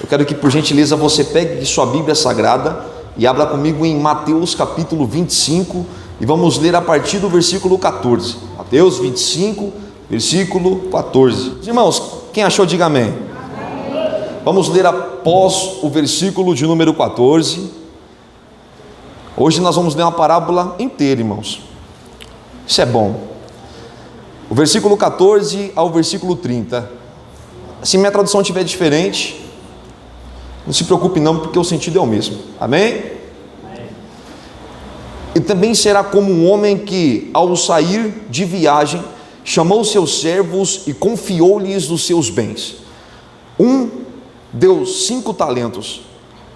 Eu quero que por gentileza você pegue sua Bíblia Sagrada e abra comigo em Mateus capítulo 25 e vamos ler a partir do versículo 14. Mateus 25, versículo 14. Irmãos, quem achou, diga amém. Vamos ler após o versículo de número 14. Hoje nós vamos ler uma parábola inteira, irmãos. Isso é bom. O versículo 14 ao versículo 30. Se minha tradução estiver diferente, não se preocupe não, porque o sentido é o mesmo. Amém? E também será como um homem que, ao sair de viagem, chamou seus servos e confiou-lhes os seus bens. Um deu 5 talentos,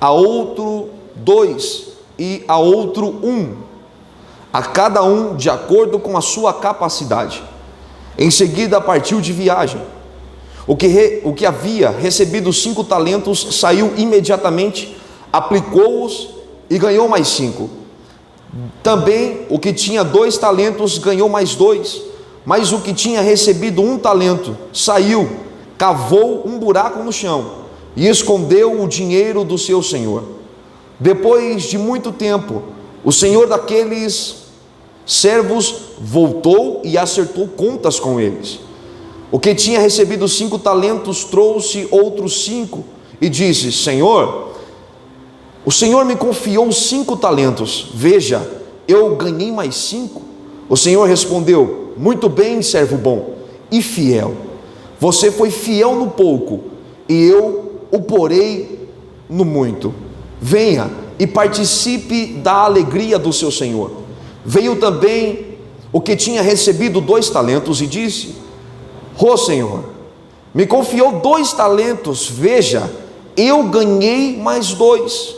a outro 2 e a outro 1, a cada um de acordo com a sua capacidade. Em seguida partiu de viagem. O que havia recebido 5 talentos saiu imediatamente, aplicou-os e ganhou mais 5. Também o que tinha 2 talentos ganhou mais 2. Mas o que tinha recebido 1 talento saiu, cavou um buraco no chão e escondeu o dinheiro do seu senhor. Depois de muito tempo, o senhor daqueles servos voltou e acertou contas com eles. O que tinha recebido 5 talentos trouxe outros 5 e disse: Senhor, o Senhor me confiou 5 talentos, veja, eu ganhei mais 5. O Senhor respondeu: muito bem, servo bom e fiel. Você foi fiel no pouco, e eu o porei no muito. Venha e participe da alegria do seu Senhor. Veio também o que tinha recebido 2 talentos e disse: Ô Senhor, me confiou 2 talentos, veja, eu ganhei mais 2.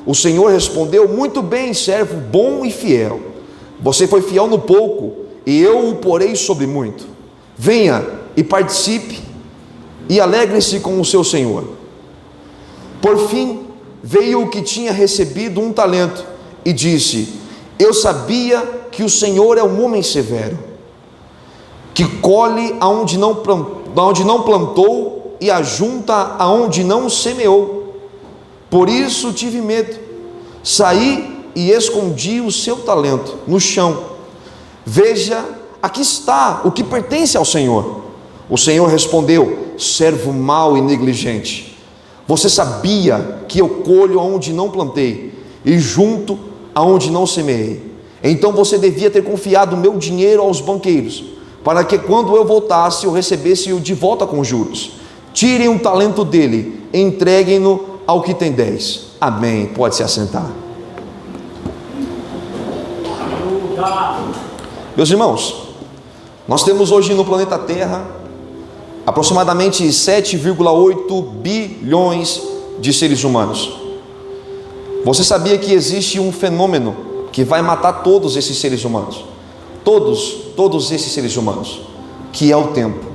O Senhor respondeu: muito bem, servo bom e fiel. Você foi fiel no pouco, e eu o porei sobre muito. Venha e participe e alegre-se com o seu Senhor. Por fim, veio o que tinha recebido 1 talento e disse: eu sabia que o Senhor é um homem severo, que colhe aonde não plantou e ajunta aonde não semeou. Por isso tive medo, saí e escondi o seu talento no chão. Veja, aqui está o que pertence ao Senhor. O Senhor respondeu: servo mau e negligente, você sabia que eu colho aonde não plantei e junto aonde não semeei. Então você devia ter confiado o meu dinheiro aos banqueiros, para que quando eu voltasse eu recebesse-o de volta com juros. Tirem um talento dele, entreguem-no ao que tem 10. Amém. Pode se assentar. Meus irmãos, nós temos hoje no planeta Terra aproximadamente 7,8 bilhões de seres humanos. Você sabia que existe um fenômeno que vai matar todos esses seres humanos? Todos esses seres humanos, que é o tempo.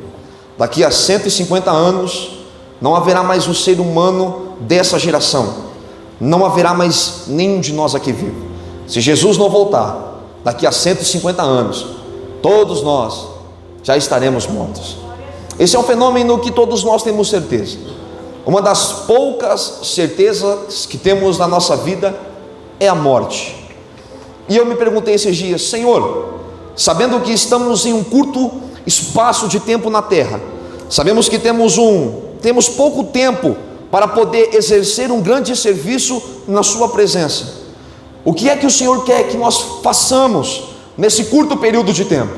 Daqui a 150 anos não haverá mais um ser humano dessa geração, não haverá mais nenhum de nós aqui vivo. Se Jesus não voltar, daqui a 150 anos, todos nós já estaremos mortos. Esse é um fenômeno que todos nós temos certeza. Uma das poucas certezas que temos na nossa vida é a morte. E eu me perguntei esses dias: Senhor, sabendo que estamos em um curto espaço de tempo na terra, sabemos que temos pouco tempo para poder exercer um grande serviço na sua presença, o que é que o Senhor quer que nós façamos nesse curto período de tempo?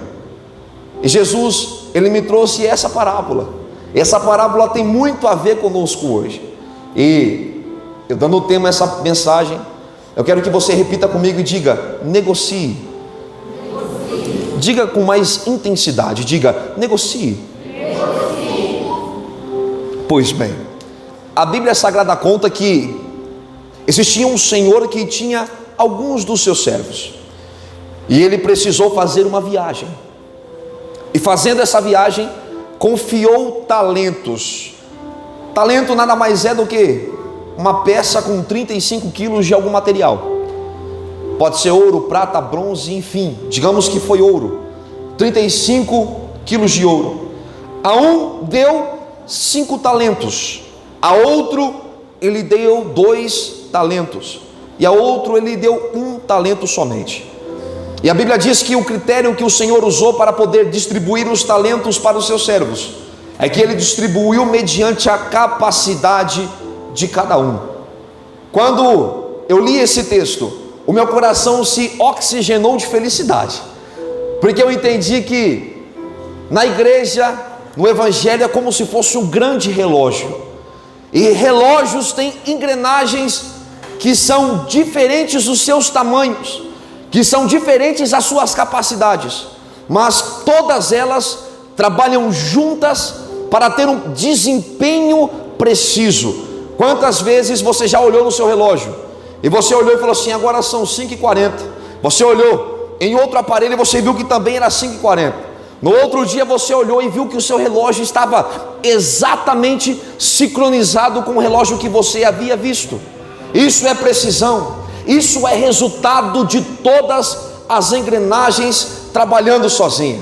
E Jesus, Ele me trouxe essa parábola. Essa parábola tem muito a ver conosco hoje. E eu dando o tema a essa mensagem, eu quero que você repita comigo e diga: negocie. Diga com mais intensidade, diga: negocie. Pois bem, a Bíblia Sagrada conta que existia um senhor que tinha alguns dos seus servos, e ele precisou fazer uma viagem, e fazendo essa viagem, confiou talentos. Talento nada mais é do que uma peça com 35 quilos de algum material. Pode ser ouro, prata, bronze, enfim, digamos que foi ouro, 35 quilos de ouro. A um deu 5 talentos, a outro ele deu 2 talentos, e a outro ele deu 1 talento somente. E a Bíblia diz que o critério que o Senhor usou para poder distribuir os talentos para os seus servos é que ele distribuiu mediante a capacidade de cada um. Quando eu li esse texto, o meu coração se oxigenou de felicidade, porque eu entendi que na igreja, no evangelho, é como se fosse um grande relógio, e relógios têm engrenagens que são diferentes dos seus tamanhos, que são diferentes as suas capacidades, mas todas elas trabalham juntas para ter um desempenho preciso. Quantas vezes você já olhou no seu relógio e você olhou e falou assim: agora são 5h40. Você olhou em outro aparelho e você viu que também era 5h40. No outro dia você olhou e viu que o seu relógio estava exatamente sincronizado com o relógio que você havia visto. Isso é precisão, isso é resultado de todas as engrenagens trabalhando sozinha.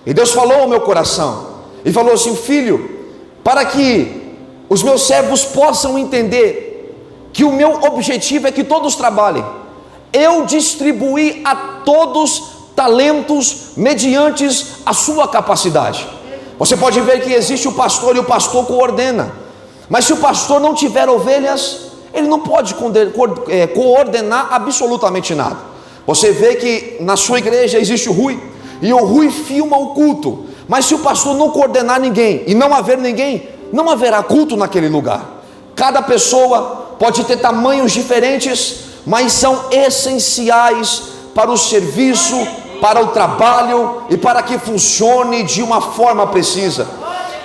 E Deus falou ao meu coração e falou assim: filho, para que os meus servos possam entender que o meu objetivo é que todos trabalhem, eu distribuí a todos talentos mediante a sua capacidade. Você pode ver que existe o pastor e o pastor coordena, mas se o pastor não tiver ovelhas, ele não pode coordenar absolutamente nada. Você vê que na sua igreja existe o Rui, e o Rui filma o culto, mas se o pastor não coordenar ninguém e não haver ninguém, não haverá culto naquele lugar. Cada pessoa pode ter tamanhos diferentes, mas são essenciais para o serviço, para o trabalho e para que funcione de uma forma precisa.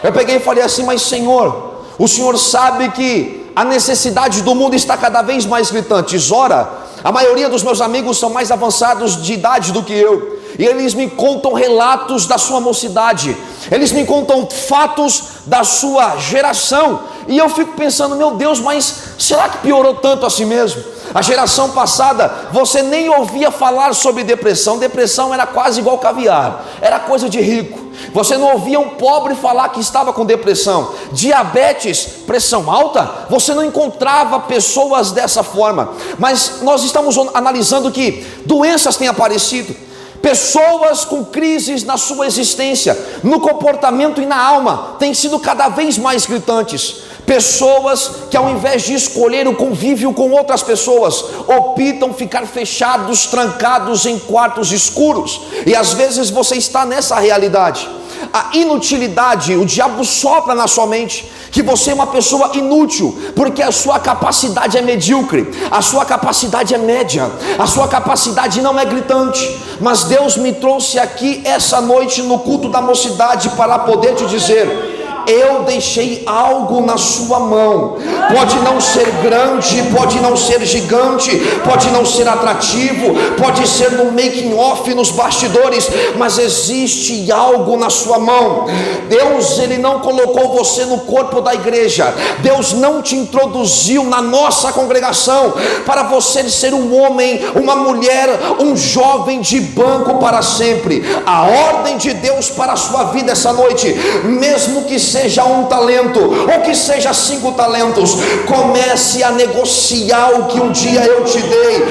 Eu peguei e falei assim: mas Senhor, o Senhor sabe que a necessidade do mundo está cada vez mais gritante. Ora, a maioria dos meus amigos são mais avançados de idade do que eu, e eles me contam relatos da sua mocidade, eles me contam fatos da sua geração, e eu fico pensando: meu Deus, mas será que piorou tanto assim mesmo? A geração passada, você nem ouvia falar sobre depressão. Depressão era quase igual caviar, era coisa de rico. Você não ouvia um pobre falar que estava com depressão. Diabetes, pressão alta, você não encontrava pessoas dessa forma. Mas nós estamos analisando que doenças têm aparecido, pessoas com crises na sua existência, no comportamento e na alma, têm sido cada vez mais gritantes. Pessoas que, ao invés de escolher o convívio com outras pessoas, optam ficar fechados, trancados em quartos escuros. E às vezes você está nessa realidade. A inutilidade, o diabo sopra na sua mente que você é uma pessoa inútil, porque a sua capacidade é medíocre, a sua capacidade é média, a sua capacidade não é gritante. Mas Deus me trouxe aqui essa noite no culto da mocidade para poder te dizer: eu deixei algo na sua mão. Pode não ser grande, pode não ser gigante, pode não ser atrativo, pode ser no making off, nos bastidores, mas existe algo na sua mão. Deus, Ele não colocou você no corpo da igreja, Deus não te introduziu na nossa congregação para você ser um homem, uma mulher, um jovem de banco para sempre. A ordem de Deus para a sua vida essa noite, mesmo que seja 1 talento, ou que seja 5 talentos, comece a negociar o que um dia eu te dei.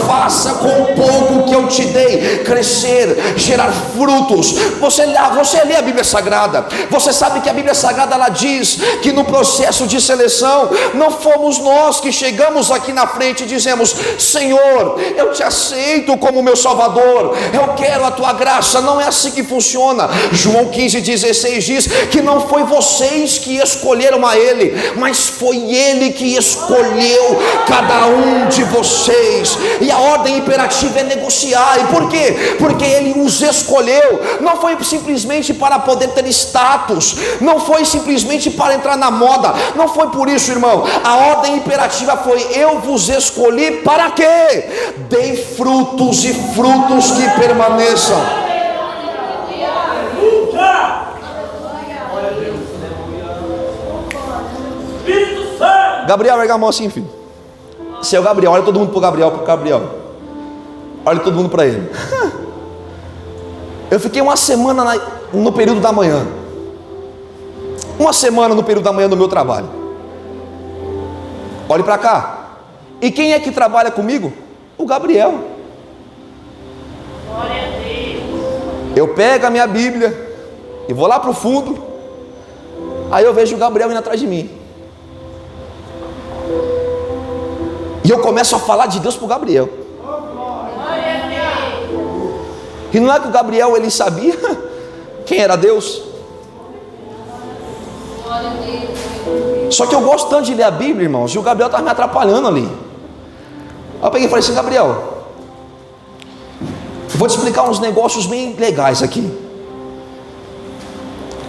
Faça com o pouco que eu te dei crescer, gerar frutos. Você lê a Bíblia Sagrada, você sabe que a Bíblia Sagrada, ela diz que no processo de seleção, não fomos nós que chegamos aqui na frente e dizemos: Senhor, eu te aceito como meu Salvador, eu quero a tua graça. Não é assim que funciona. João 15,16 diz que não foi vocês que escolheram a Ele, mas foi Ele que escolheu cada um de vocês. E a ordem imperativa é negociar. E por quê? Porque Ele os escolheu. Não foi simplesmente para poder ter status, não foi simplesmente para entrar na moda, não foi por isso, irmão. A ordem imperativa foi: eu vos escolhi para quê? Dei frutos, e frutos que permaneçam. Gabriel, erga a mão assim, filho. Seu Gabriel, olha todo mundo para o Gabriel. Olha todo mundo para ele. Eu fiquei uma semana no período da manhã. Uma semana no período da manhã do meu trabalho. Olhe para cá. E quem é que trabalha comigo? O Gabriel. Eu pego a minha Bíblia e vou lá para o fundo. Aí eu vejo o Gabriel indo atrás de mim. E eu começo a falar de Deus para o Gabriel. E não é que o Gabriel ele sabia quem era Deus. Só que eu gosto tanto de ler a Bíblia, irmãos, e o Gabriel estava me atrapalhando ali. Aí eu peguei e falei assim: Gabriel, eu vou te explicar uns negócios bem legais aqui.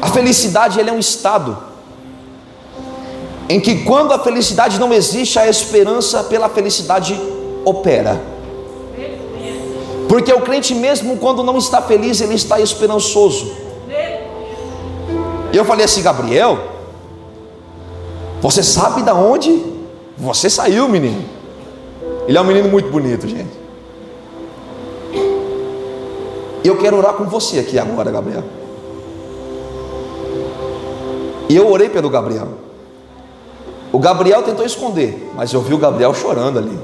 A felicidade ela é um estado em que, quando a felicidade não existe, a esperança pela felicidade opera. Porque o crente, mesmo quando não está feliz, ele está esperançoso. E eu falei assim: Gabriel, você sabe de onde você saiu, menino? Ele é um menino muito bonito, gente. E eu quero orar com você aqui agora, Gabriel. E eu orei pelo Gabriel. O Gabriel tentou esconder, mas eu vi o Gabriel chorando ali.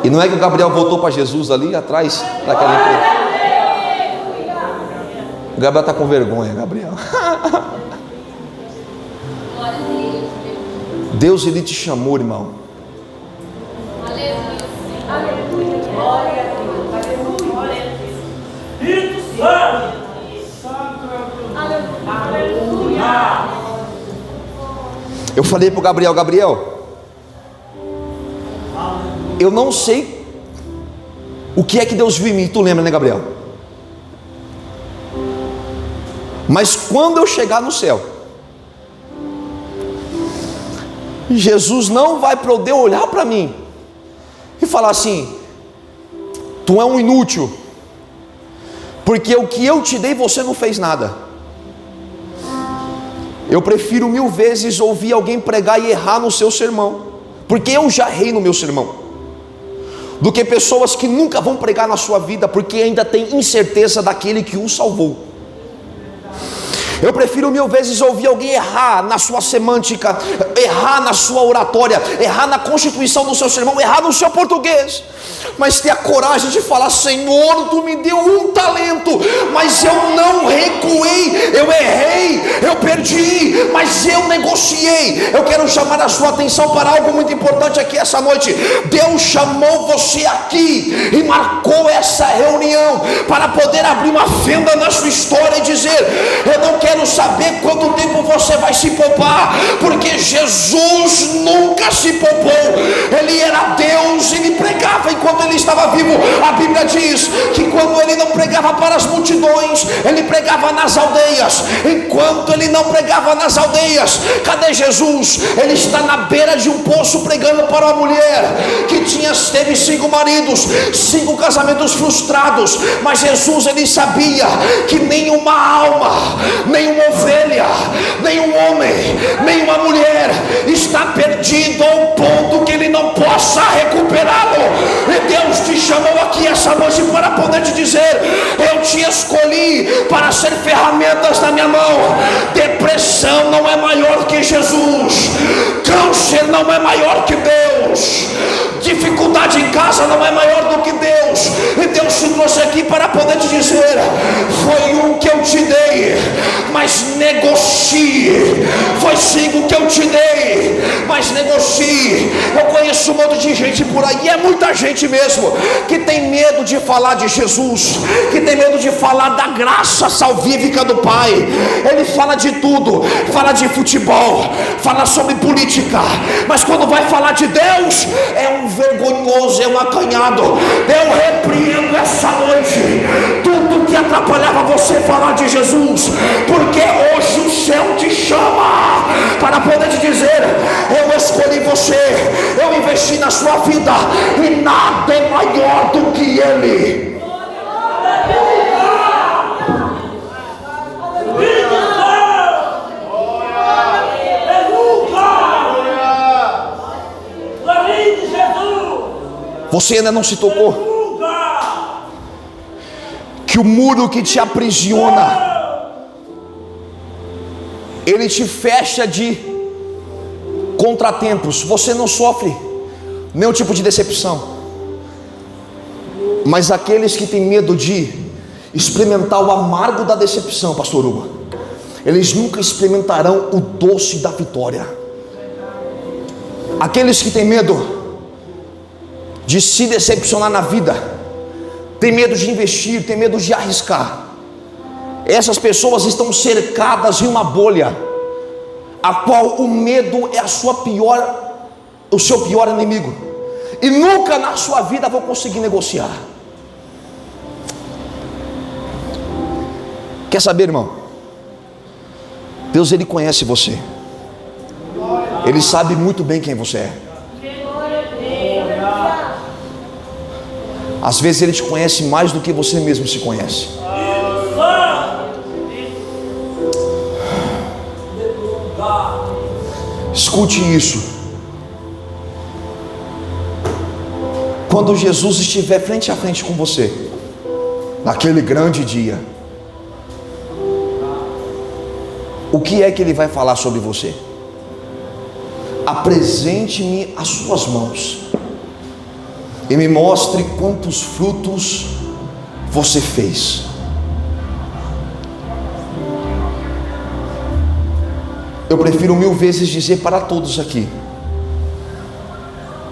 E não é que o Gabriel voltou para Jesus ali atrás daquela empresa. O Gabriel está com vergonha, Gabriel. Deus, ele te chamou, irmão. Eu falei para o Gabriel: Gabriel, eu não sei o que é que Deus viu em mim. Tu lembra, né, Gabriel? Mas quando eu chegar no céu, Jesus não vai poder olhar para mim e falar assim: tu é um inútil, porque o que eu te dei você não fez nada. Eu prefiro 1000 vezes ouvir alguém pregar e errar no seu sermão, porque eu já errei no meu sermão, do que pessoas que nunca vão pregar na sua vida, porque ainda tem incerteza daquele que o salvou. Eu prefiro 1000 vezes ouvir alguém errar na sua semântica, errar na sua oratória, errar na constituição do seu sermão, errar no seu português, mas ter a coragem de falar: Senhor, tu me deu um talento, mas eu não recuei, eu errei, eu perdi, mas eu negociei. Eu quero chamar a sua atenção para algo muito importante aqui essa noite. Deus chamou você aqui e marcou essa reunião para poder abrir uma fenda na sua história e dizer: eu não quero saber quanto tempo você vai se poupar, porque Jesus nunca se poupou. Ele era Deus, ele pregava enquanto ele estava vivo. A Bíblia diz que quando ele não pregava para as multidões, ele pregava nas aldeias. Enquanto ele não pregava nas aldeias, cadê Jesus? Ele está na beira de um poço pregando para uma mulher que teve 5 maridos, 5 casamentos frustrados. Mas Jesus, ele sabia que nenhuma alma, nenhuma ovelha, nenhum homem, nenhuma mulher está perdido ao ponto que ele não possa recuperá-lo. E Deus te chamou aqui essa noite para poder te dizer: eu te escolhi para ser ferramentas na minha mão. Depressão não é maior que Jesus, câncer não é maior que Deus, dificuldade em casa não é maior do que Deus. E Deus te trouxe aqui para poder te dizer: foi um que eu te dei, mas negocie. Foi 5 que eu te dei, mas negocie. Eu conheço um monte de gente por aí, e é muita gente mesmo, que tem medo de falar de Jesus, que tem medo de falar da graça salvífica do Pai. Ele fala de tudo, fala de futebol, fala sobre política, mas quando vai falar de Deus, é um vergonhoso, é um acanhado. Eu repreendo essa noite tudo que atrapalhava você falar de Jesus, porque hoje o céu te chama para poder te dizer: eu escolhi você, eu investi na sua vida, e nada é maior do que Ele. Você ainda não se tocou que o muro que te aprisiona, ele te fecha de contratempos, você não sofre nenhum tipo de decepção. Mas aqueles que têm medo de experimentar o amargo da decepção, pastor Hugo, eles nunca experimentarão o doce da vitória. Aqueles que têm medo de se decepcionar na vida, têm medo de investir, têm medo de arriscar, essas pessoas estão cercadas em uma bolha, a qual o medo é o seu pior inimigo, e nunca na sua vida vão conseguir negociar. Quer saber, irmão? Deus, Ele conhece você, Ele sabe muito bem quem você é. Às vezes Ele te conhece mais do que você mesmo se conhece. Escute isso. Quando Jesus estiver frente a frente com você, naquele grande dia, o que é que Ele vai falar sobre você? Apresente-me as suas mãos e me mostre quantos frutos você fez. Eu prefiro 1000 vezes dizer para todos aqui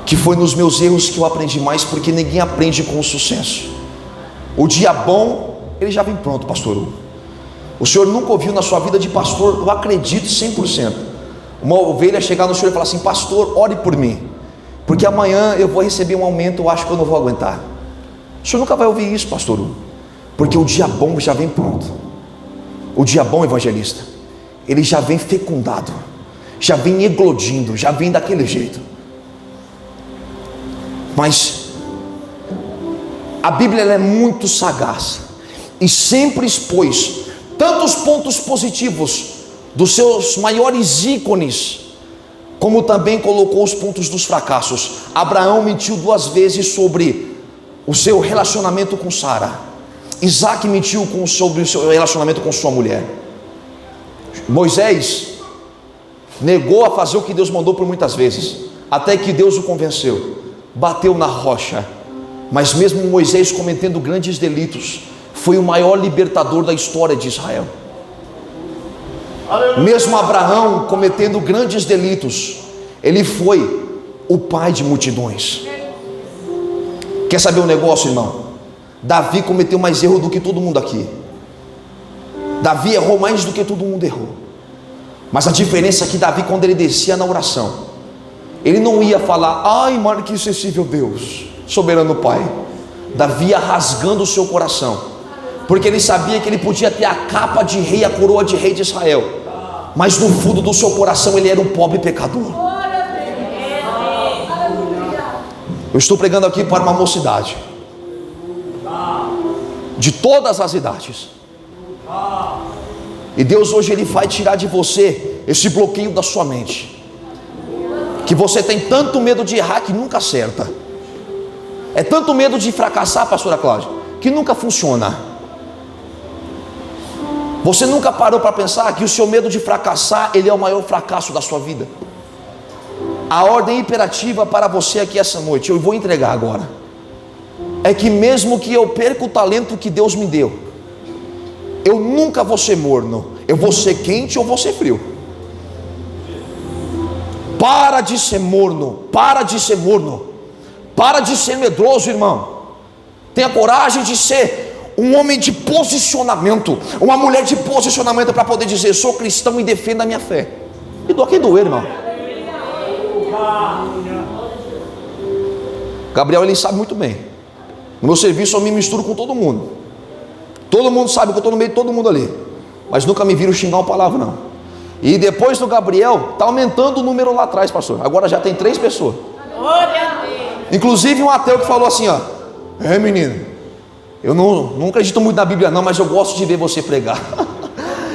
que foi nos meus erros que eu aprendi mais, porque ninguém aprende com o sucesso. O dia bom, ele já vem pronto, pastor Hugo. O senhor nunca ouviu na sua vida de pastor, eu acredito 100%, uma ovelha chegar no senhor e falar assim: pastor, ore por mim, porque amanhã eu vou receber um aumento, eu acho que eu não vou aguentar. O senhor nunca vai ouvir isso, pastor Hugo, porque o dia bom já vem pronto. O dia bom, evangelista, ele já vem fecundado, já vem eclodindo, já vem daquele jeito. Mas a Bíblia, ela é muito sagaz e sempre expôs tantos pontos positivos dos seus maiores ícones, como também colocou os pontos dos fracassos. Abraão mentiu 2 vezes sobre o seu relacionamento com Sara. Isaac mentiu sobre o seu relacionamento com sua mulher. Moisés negou a fazer o que Deus mandou por muitas vezes, até que Deus o convenceu, bateu na rocha. Mas mesmo Moisés cometendo grandes delitos, foi o maior libertador da história de Israel. Mesmo Abraão cometendo grandes delitos, ele foi o pai de multidões. Quer saber um negócio, irmão? Davi cometeu mais erro do que todo mundo aqui. Davi errou mais do que todo mundo errou. Mas a diferença é que Davi, quando ele descia na oração, ele não ia falar: ai, mano, que acessível Deus, soberano Pai. Davi ia rasgando o seu coração, porque ele sabia que ele podia ter a capa de rei, a coroa de rei de Israel, mas no fundo do seu coração ele era um pobre pecador. Eu estou pregando aqui para uma mocidade de todas as idades, e Deus hoje ele vai tirar de você esse bloqueio da sua mente, que você tem tanto medo de errar que nunca acerta, é tanto medo de fracassar, pastora Cláudia, que nunca funciona. Você nunca parou para pensar que o seu medo de fracassar, ele é o maior fracasso da sua vida? A ordem imperativa para você aqui essa noite, eu vou entregar agora, é que mesmo que eu perca o talento que Deus me deu, eu nunca vou ser morno, eu vou ser quente ou vou ser frio. Para de ser morno, para de ser morno, para de ser medroso, irmão. Tenha coragem de ser um homem de posicionamento, uma mulher de posicionamento, para poder dizer: sou cristão e defendo a minha fé. E doa quem doer, irmão. Gabriel, ele sabe muito bem. No meu serviço eu me misturo com todo mundo. Todo mundo sabe que eu estou no meio de todo mundo ali, mas nunca me viram xingar uma palavra, não. E depois do Gabriel, está aumentando o número lá atrás, pastor. Agora já tem 3 pessoas. Inclusive um ateu que falou assim: ó, menino, eu não acredito muito na Bíblia não, mas eu gosto de ver você pregar.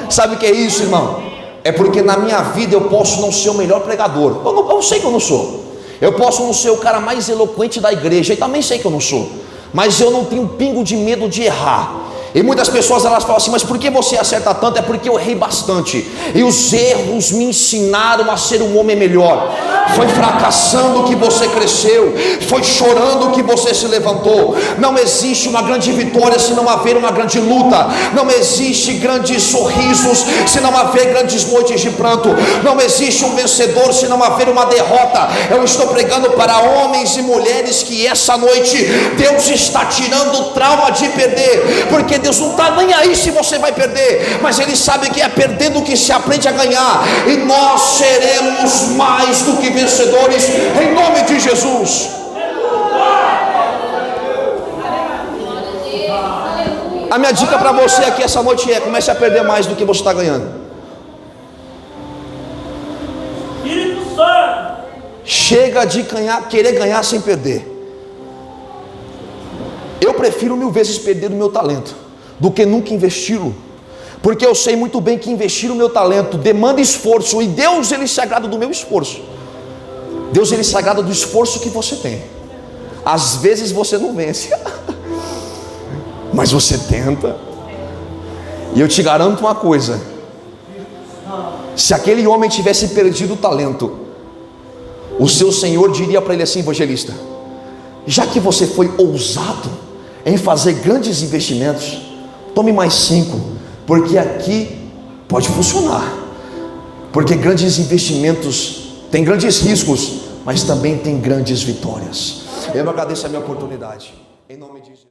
Sabe o que é isso, irmão? É porque na minha vida eu posso não ser o melhor pregador. Eu sei que eu não sou. Eu posso não ser o cara mais eloquente da igreja, e também sei que eu não sou. Mas eu não tenho um pingo de medo de errar. E muitas pessoas elas falam assim: mas por que você acerta tanto? É porque eu errei bastante, e os erros me ensinaram a ser um homem melhor. Foi fracassando que você cresceu, foi chorando que você se levantou. Não existe uma grande vitória se não haver uma grande luta. Não existe grandes sorrisos se não haver grandes noites de pranto. Não existe um vencedor se não haver uma derrota. Eu estou pregando para homens e mulheres que essa noite Deus está tirando o trauma de perder, porque Deus não está nem aí se você vai perder, mas Ele sabe que é perdendo que se aprende a ganhar, e nós seremos mais do que vencedores, em nome de Jesus. A minha dica para você aqui essa noite é: comece a perder mais do que você está ganhando. Chega de querer ganhar sem perder. Eu prefiro 1000 vezes perder o meu talento do que nunca investi-lo, porque eu sei muito bem que investir o meu talento demanda esforço, e Deus Ele se agrada do meu esforço. Deus Ele se agrada do esforço que você tem. Às vezes você não vence, mas você tenta. E eu te garanto uma coisa: se aquele homem tivesse perdido o talento, o seu Senhor diria para ele assim: evangelista, já que você foi ousado em fazer grandes investimentos, tome mais 5, porque aqui pode funcionar. Porque grandes investimentos têm grandes riscos, mas também tem grandes vitórias. Eu agradeço a minha oportunidade, em nome de Jesus.